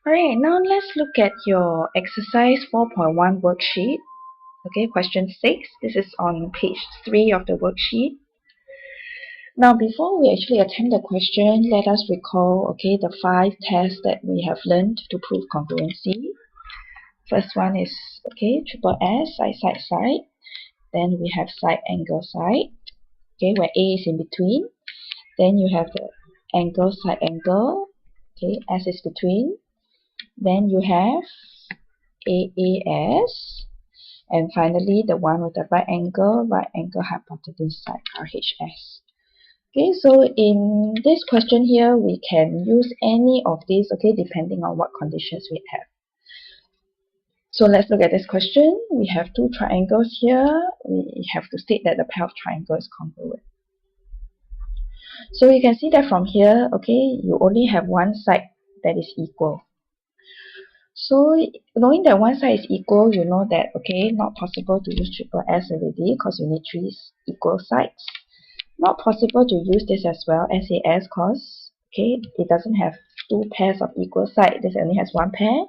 Alright, now let's look at your exercise 4.1 worksheet. Okay, question 6. This is on page 3 of the worksheet. Now, before we actually attempt the question, let us recall, okay, the 5 tests that we have learned to prove congruency. First one is, okay, triple S, side, side, side. Then we have side, angle, side, okay, where A is in between. Then you have the angle, side, angle, okay, S is between. Then you have AAS. And finally, the one with the right angle hypotenuse side, RHS. Okay, so in this question here, we can use any of these, okay, depending on what conditions we have. So let's look at this question. We have two triangles here. We have to state that the pair of triangles is congruent. So you can see that from here, okay, you only have one side that is equal. So knowing that one side is equal, you know that, okay, not possible to use triple S already because you need three equal sides. Not possible to use this as well, SAS, because, okay, it doesn't have two pairs of equal sides. This only has one pair,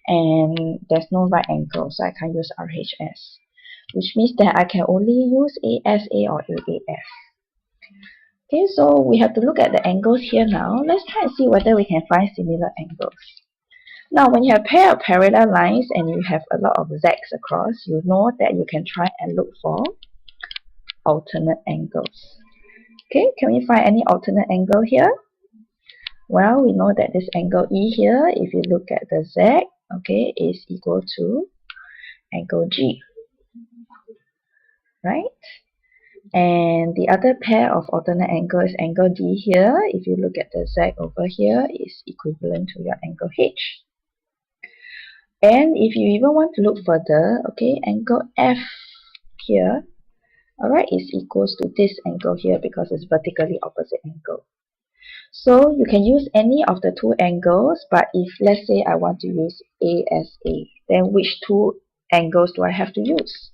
and there's no right angle, so I can't use RHS, which means that I can only use ASA or AAF. Okay, so we have to look at the angles here now. Let's try and see whether we can find similar angles. Now, when you have a pair of parallel lines and you have a lot of zags across, you know that you can try and look for alternate angles. Okay, can we find any alternate angle here? Well, we know that this angle E here, if you look at the Z, okay, is equal to angle G, right? And the other pair of alternate angle is angle D here. If you look at the Z over here, is equivalent to your angle H. And if you even want to look further, okay, angle F here, alright, is equals to this angle here because it's vertically opposite angle. So you can use any of the two angles, but if let's say I want to use ASA, then which two angles do I have to use?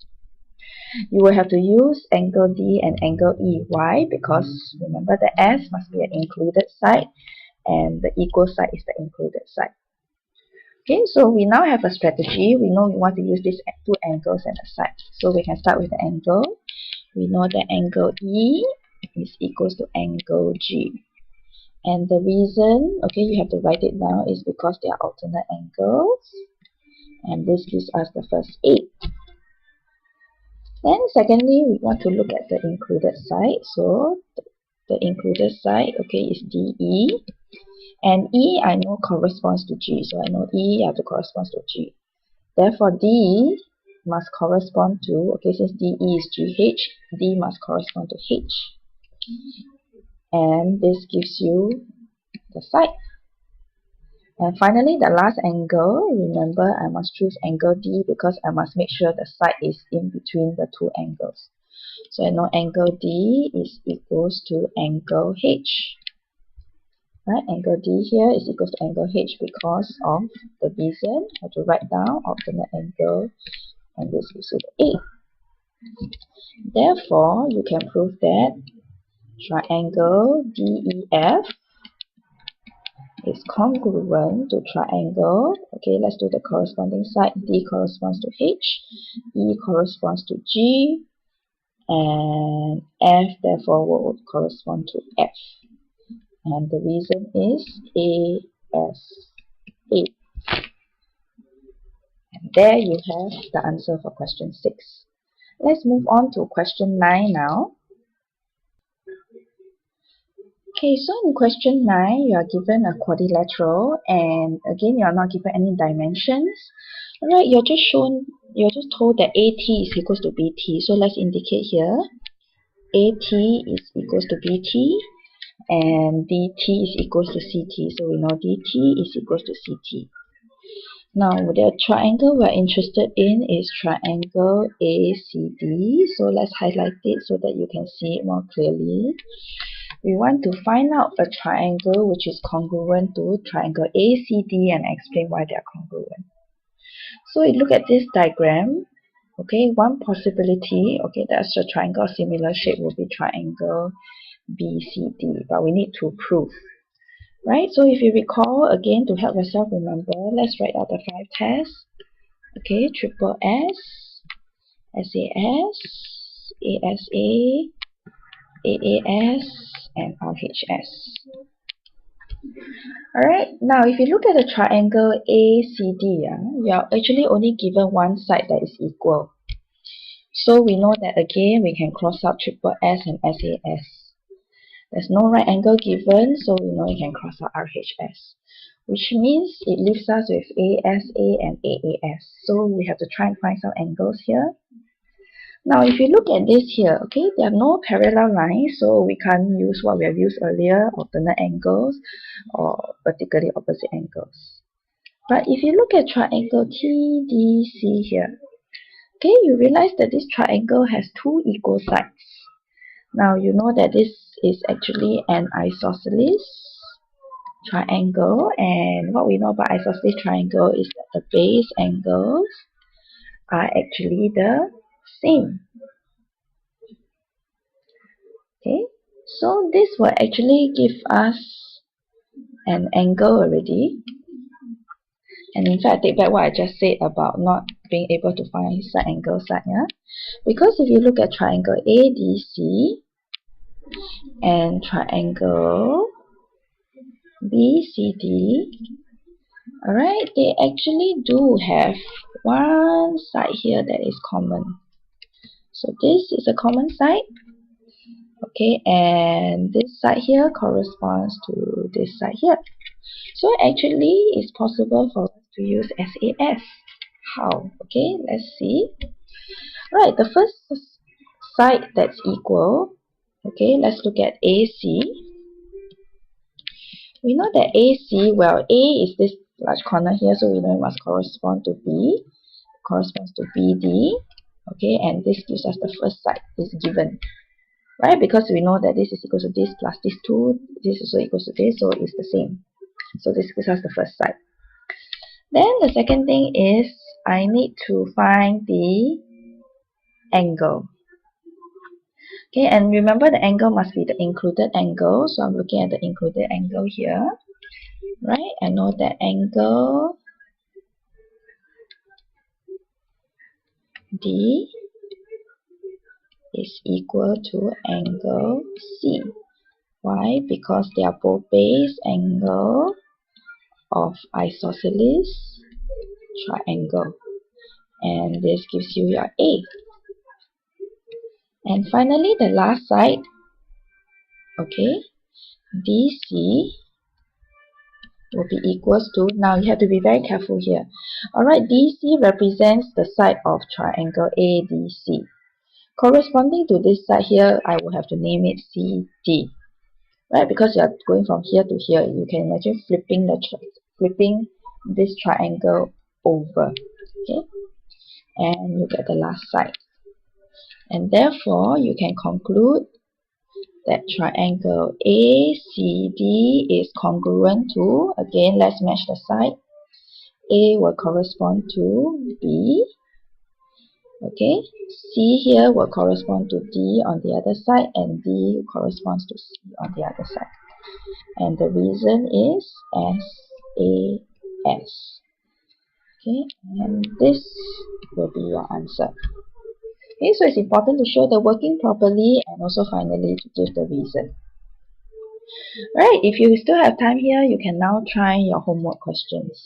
You will have to use angle D and angle E. Why? Because remember the S must be an included side and the equal side is the included side. Okay, so we now have a strategy. We know we want to use these two angles and a side. So we can start with the angle. We know that angle E is equals to angle G. And the reason, okay, you have to write it down, is because they are alternate angles. And this gives us the first 8. Then secondly, we want to look at the included side. So the included side, okay, is DE. And E I know corresponds to G. So I know E have to correspond to G. Therefore, D must correspond to, okay, since DE is GH, D must correspond to H. And this gives you the side. And finally, the last angle, remember I must choose angle D because I must make sure the side is in between the two angles. So I know angle D is equals to angle H. Right, angle D here is equals to angle H because of the reason. I have to write down alternate angle, and this gives you the 8. Therefore, you can prove that triangle DEF is congruent to triangle. Okay, let's do the corresponding side. D corresponds to H, E corresponds to G, and F therefore will correspond to F. And the reason is ASA. And there you have the answer for question 6. Let's move on to question 9 now. Okay, so in question 9, you are given a quadrilateral, and again, you are not given any dimensions. Alright, you're just told that AT is equals to BT. So let's indicate here. AT is equals to BT, and DT is equals to CT. So we know DT is equals to CT. Now, the triangle we're interested in is triangle ACD. So let's highlight it so that you can see it more clearly. We want to find out a triangle which is congruent to triangle ACD and explain why they are congruent. So we look at this diagram. Okay, one possibility, okay, that's a triangle of similar shape will be triangle BCD, but we need to prove. right? So if you recall, again, to help yourself remember, let's write out the 5 tests. Okay, triple S, SAS, ASA, AAS, and RHS. Alright, now if you look at the triangle ACD, you are actually only given one side that is equal. So we know that again we can cross out triple S and SAS. There's no right angle given, so we know we can cross out RHS. Which means it leaves us with ASA and AAS. So we have to try and find some angles here. Now if you look at this here, okay, there are no parallel lines, so we can't use what we have used earlier, alternate angles or vertically opposite angles. But if you look at triangle TDC here, okay, you realize that this triangle has 2 equal sides. Now you know that this is actually an isosceles triangle, and what we know about isosceles triangle is that the base angles are actually the same. Okay, so this will actually give us an angle already. And in fact, I take back what I just said about not being able to find side angle side. Because if you look at triangle ADC and triangle BCD, alright, they actually do have one side here that is common. So this is a common side. Okay, and this side here corresponds to this side here. So actually, it's possible for us to use SAS. How? Okay, let's see. Right, the first side that's equal. Okay, let's look at AC. We know that AC, well, A is this large corner here, so we know it must correspond to B. It corresponds to BD. Okay, and this gives us the first side is given. Right, because we know that this is equal to this plus this 2, this is also equals to this, so it's the same. So this gives us the first side. Then the second thing is I need to find the angle. Okay, and remember the angle must be the included angle, so I'm looking at the included angle here. Right, I know that angle D is equal to angle C. Why? Because they are both base angle of isosceles triangle, and this gives you your A. And finally, the last side, okay, DC will be equals to, now you have to be very careful here. Alright, DC represents the side of triangle ADC. Corresponding to this side here, I will have to name it CD. Right, because you are going from here to here, you can imagine flipping this triangle over. Okay, and you get the last side. And therefore, you can conclude that triangle ACD is congruent to, again, let's match the side. A will correspond to B. Okay, C here will correspond to D on the other side, and D corresponds to C on the other side. And the reason is SAS. Okay, and this will be your answer. Okay, so it's important to show the working properly and also finally to give the reason. Right, if you still have time here, you can now try your homework questions.